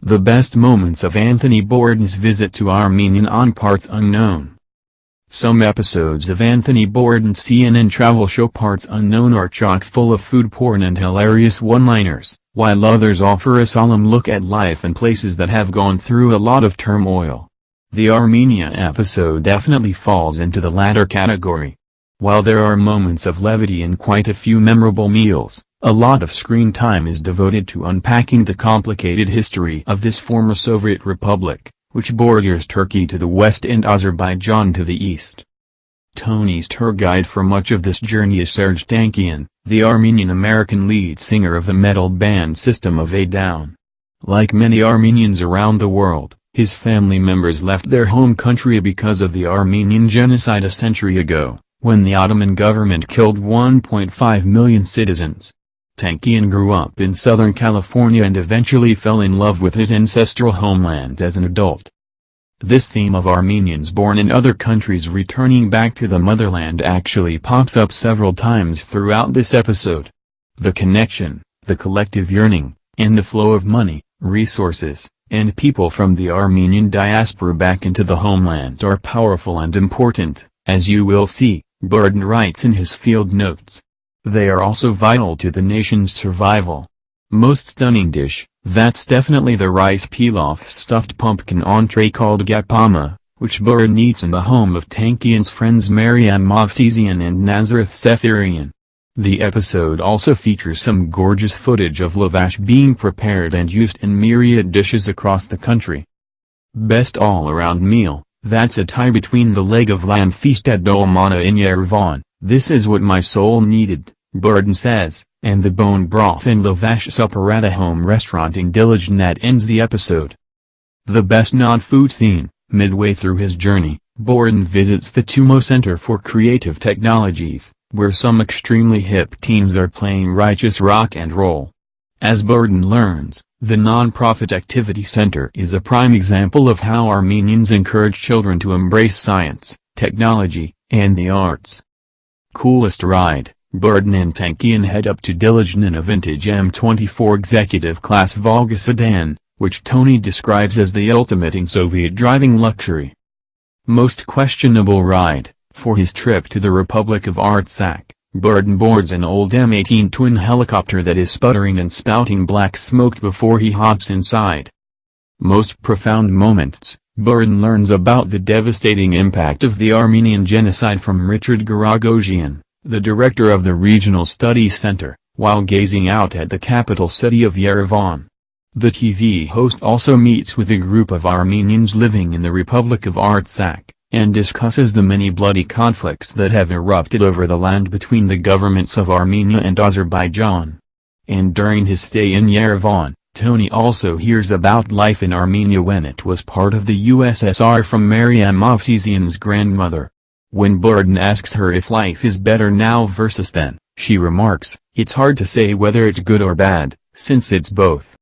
The best moments of Anthony Bourdain's visit to Armenia on Parts Unknown. Some episodes of Anthony Bourdain's CNN travel show Parts Unknown are chock full of food porn and hilarious one-liners, while others offer a solemn look at life in places that have gone through a lot of turmoil. The Armenia episode definitely falls into the latter category. While there are moments of levity and quite a few memorable meals, a lot of screen time is devoted to unpacking the complicated history of this former Soviet republic, which borders Turkey to the west and Azerbaijan to the east. Tony's tour guide for much of this journey is Serj Tankian, the Armenian-American lead singer of the metal band System of a Down. Like many Armenians around the world, his family members left their home country because of the Armenian genocide a century ago, when the Ottoman government killed 1.5 million citizens. Tankian grew up in Southern California and eventually fell in love with his ancestral homeland as an adult. This theme of Armenians born in other countries returning back to the motherland actually pops up several times throughout this episode. The connection, the collective yearning, and the flow of money, resources, and people from the Armenian diaspora back into the homeland are powerful and important, as you will see, Bourdain writes in his field notes. They are also vital to the nation's survival. Most stunning dish, that's definitely the rice pilaf stuffed pumpkin entree called gapama, which Bourdain eats in the home of Tankian's friends Maryam Movsesian and Nazareth Seferian. The episode also features some gorgeous footage of lavash being prepared and used in myriad dishes across the country. Best all-around meal, that's a tie between the leg of lamb feast at Dolmana in Yerevan. This is what my soul needed, Bourdain says, and the bone broth and lavash supper at a home restaurant in Diligent ends the episode. The best non-food scene, midway through his journey, Bourdain visits the Tumo Center for Creative Technologies, where some extremely hip teens are playing righteous rock and roll. As Bourdain learns, the non-profit activity center is a prime example of how Armenians encourage children to embrace science, technology, and the arts. Coolest ride, Bourdain and Tankian head up to Diligent in a vintage M24 executive class Volga sedan, which Tony describes as the ultimate in Soviet driving luxury. Most questionable ride, for his trip to the Republic of Artsakh, Bourdain boards an old M18 twin helicopter that is sputtering and spouting black smoke before he hops inside. Most profound moments, Bourdain learns about the devastating impact of the Armenian genocide from Richard Garagosian, the director of the Regional Studies Center, while gazing out at the capital city of Yerevan. The TV host also meets with a group of Armenians living in the Republic of Artsakh, and discusses the many bloody conflicts that have erupted over the land between the governments of Armenia and Azerbaijan. And during his stay in Yerevan, Tony also hears about life in Armenia when it was part of the USSR from Maryam Movsesian's grandmother. When Bourdain asks her if life is better now versus then, she remarks, "It's hard to say whether it's good or bad, since it's both."